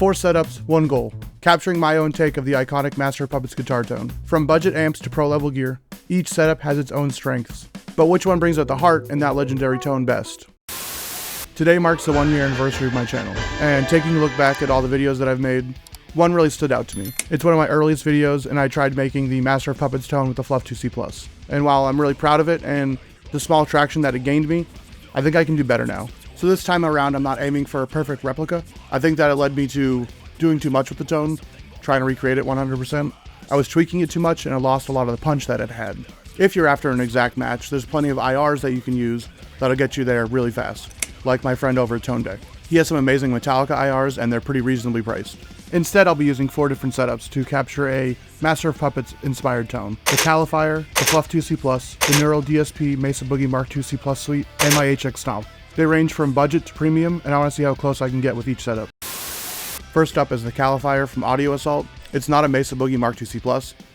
4 setups, 1 goal. Capturing my own take of the iconic Master of Puppets guitar tone. From budget amps to pro level gear, each setup has its own strengths. But which one brings out the heart in that legendary tone best? Today marks the 1-year anniversary of my channel, and taking a look back at all the videos that I've made, one really stood out to me. It's one of my earliest videos, and I tried making the Master of Puppets tone with the Fluff 2C+. And while I'm really proud of it and the small traction that it gained me, I think I can do better now. So this time around, I'm not aiming for a perfect replica. I think that it led me to doing too much with the tone, trying to recreate it 100%. I was tweaking it too much and I lost a lot of the punch that it had. If you're after an exact match, there's plenty of IRs that you can use that'll get you there really fast, like my friend over at Tone Deck. He has some amazing Metallica IRs and they're pretty reasonably priced. Instead, I'll be using 4 different setups to capture a Master of Puppets inspired tone. The Califier, the Fluff 2C+, the Neural DSP Mesa Boogie Mark II C+ suite, and my HX Stomp. They range from budget to premium, and I want to see how close I can get with each setup. First up is the Califier from Audio Assault. It's not a Mesa Boogie Mark II C+,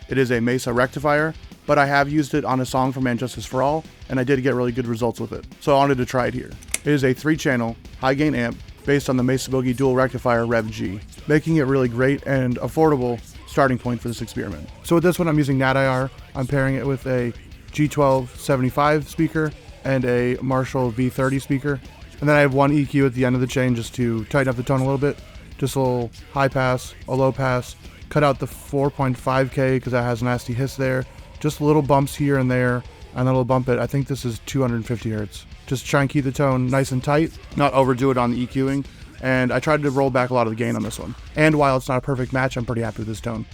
it is a Mesa rectifier, but I have used it on a song from And Justice for All, and I did get really good results with it, so I wanted to try it here. It is a 3-channel, high-gain amp based on the Mesa Boogie dual rectifier Rev G, making it really great and affordable starting point for this experiment. So with this one, I'm using NAT-IR. I'm pairing it with a G1275 speaker and a Marshall V30 speaker. And then I have 1 EQ at the end of the chain just to tighten up the tone a little bit. Just a little high pass, a low pass, cut out the 4.5K because that has a nasty hiss there. Just little bumps here and there, and then we'll bump it. I think this is 250 hertz. Just try and keep the tone nice and tight, not overdo it on the EQing. And I tried to roll back a lot of the gain on this one. And while it's not a perfect match, I'm pretty happy with this tone.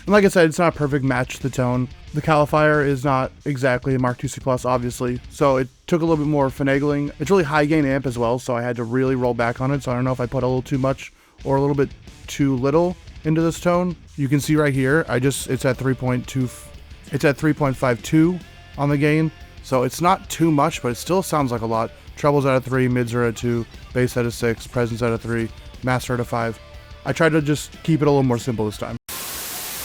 And like I said, it's not a perfect match to the tone. The Califier is not exactly a Mark II C+, obviously, so it took a little bit more finagling. It's really high gain amp as well, so I had to really roll back on it, so I don't know if I put a little too much or a little bit too little into this tone. You can see right here, it's at 3.52 on the gain, so it's not too much, but it still sounds like a lot. Trebles at a 3, mids are at 2, bass at a 6, presence at a 3, master at a 5. I tried to just keep it a little more simple this time.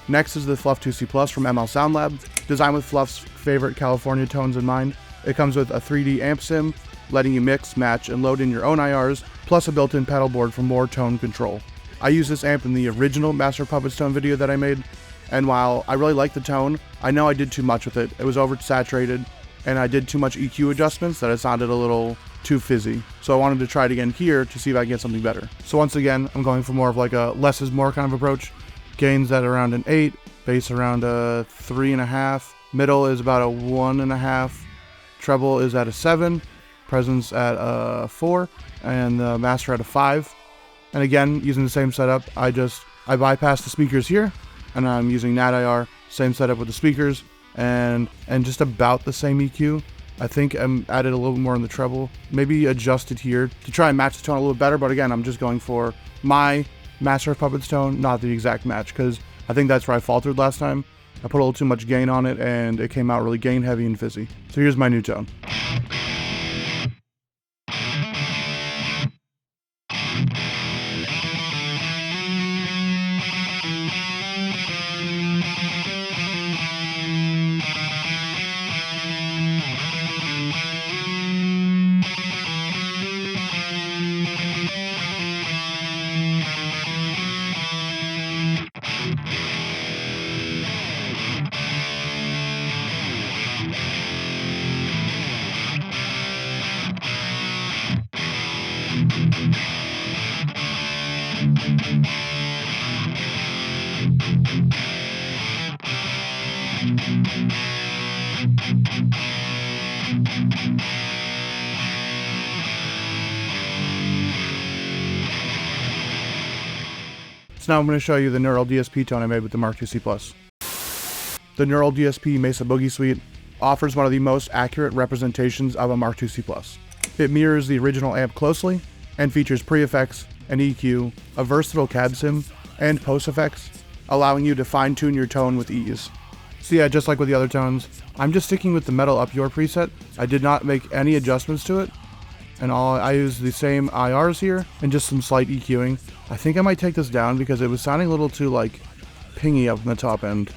Next is the Fluff 2C+ from ML Sound Lab, designed with Fluff's favorite California tones in mind. It comes with a 3D amp sim, letting you mix, match, and load in your own IRs, plus a built-in pedal board for more tone control. I used this amp in the original Master of Puppets tone video that I made, and while I really like the tone, I know I did too much with it. It was oversaturated, and I did too much EQ adjustments that it sounded a little too fizzy. So I wanted to try it again here to see if I can get something better. So once again, I'm going for more of like a less is more kind of approach. Gains at around an 8, bass around a 3.5, middle is about a 1.5, treble is at a 7, presence at a 4, and the master at a 5. And again, using the same setup, I bypassed the speakers here, and I'm using NAT-IR, same setup with the speakers, and just about the same EQ. I think I'm added a little bit more in the treble, maybe adjusted here to try and match the tone a little better, but again, I'm just going for my Master of Puppets tone, not the exact match, because I think that's where I faltered last time. I put a little too much gain on it, and it came out really gain heavy and fizzy. So here's my new tone. So now I'm going to show you the Neural DSP tone I made with the Mark II C++. The Neural DSP Mesa Boogie Suite offers one of the most accurate representations of a Mark II C++. It mirrors the original amp closely and features pre-effects, an EQ, a versatile cab sim, and post-effects, allowing you to fine-tune your tone with ease. So yeah, just like with the other tones, I'm just sticking with the Metal Up Your preset. I did not make any adjustments to it, and I used the same IRs here and just some slight EQing. I think I might take this down because it was sounding a little too like pingy up in the top end.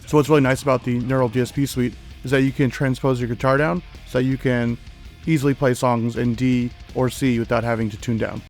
So what's really nice about the Neural DSP suite is that you can transpose your guitar down so that you can easily play songs in D or C without having to tune down.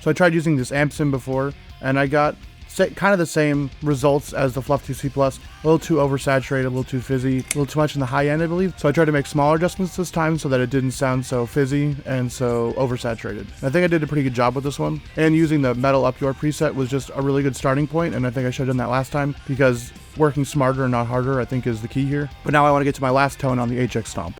So I tried using this amp sim before, and I got kind of the same results as the Fluff 2 C++, a little too oversaturated, a little too fizzy, a little too much in the high end, I believe. So I tried to make smaller adjustments this time so that it didn't sound so fizzy and so oversaturated. I think I did a pretty good job with this one, and using the Metal Up Your preset was just a really good starting point, and I think I should have done that last time because working smarter and not harder I think is the key here. But now I want to get to my last tone on the HX Stomp.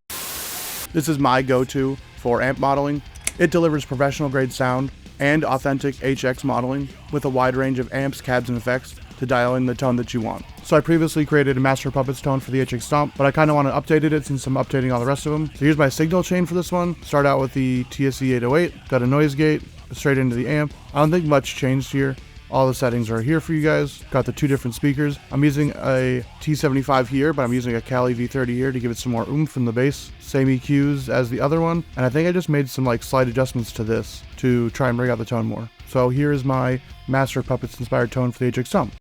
This is my go-to for amp modeling. It delivers professional grade sound and authentic HX modeling with a wide range of amps, cabs, and effects to dial in the tone that you want. So I previously created a Master of Puppets tone for the HX Stomp, but I kind of want to update it since I'm updating all the rest of them. So here's my signal chain for this one. Start out with the TSC 808, got a noise gate, straight into the amp. I don't think much changed here. All the settings are here for you guys. Got the two different speakers. I'm using a T75 here, but I'm using a Cali V30 here to give it some more oomph in the bass. Same EQs as the other one. And I think I just made some like slight adjustments to this to try and bring out the tone more. So here is my Master of Puppets inspired tone for the HX Stomp.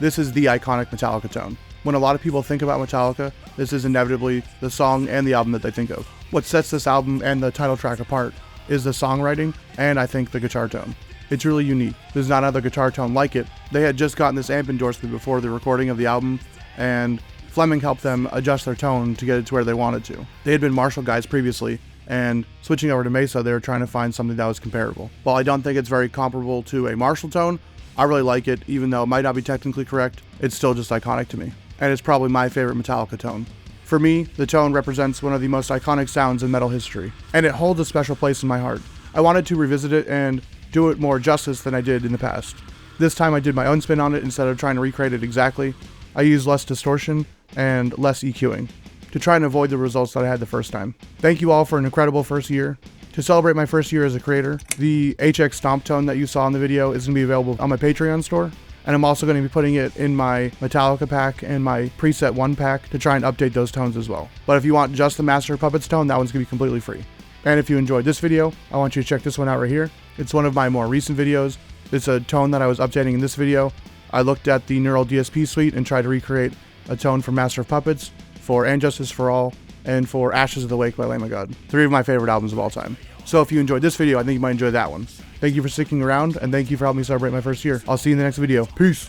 This is the iconic Metallica tone. When a lot of people think about Metallica, this is inevitably the song and the album that they think of. What sets this album and the title track apart is the songwriting and I think the guitar tone. It's really unique. There's not another guitar tone like it. They had just gotten this amp endorsement before the recording of the album, and Fleming helped them adjust their tone to get it to where they wanted to. They had been Marshall guys previously, and switching over to Mesa, they were trying to find something that was comparable. While I don't think it's very comparable to a Marshall tone, I really like it. Even though it might not be technically correct, it's still just iconic to me. And it's probably my favorite Metallica tone. For me, the tone represents one of the most iconic sounds in metal history, and it holds a special place in my heart. I wanted to revisit it and do it more justice than I did in the past. This time I did my own spin on it instead of trying to recreate it exactly. I used less distortion and less EQing to try and avoid the results that I had the first time. Thank you all for an incredible first year. To celebrate my first year as a creator, the HX Stomp tone that you saw in the video is going to be available on my Patreon store, and I'm also going to be putting it in my Metallica pack and my Preset 1 pack to try and update those tones as well. But if you want just the Master of Puppets tone, that one's going to be completely free. And if you enjoyed this video, I want you to check this one out right here. It's one of my more recent videos. It's a tone that I was updating in this video. I looked at the Neural DSP suite and tried to recreate a tone for Master of Puppets, for And Justice for All, and for Ashes of the Wake by Lamb of God. 3 of my favorite albums of all time. So if you enjoyed this video, I think you might enjoy that one. Thank you for sticking around, and thank you for helping me celebrate my first year. I'll see you in the next video. Peace!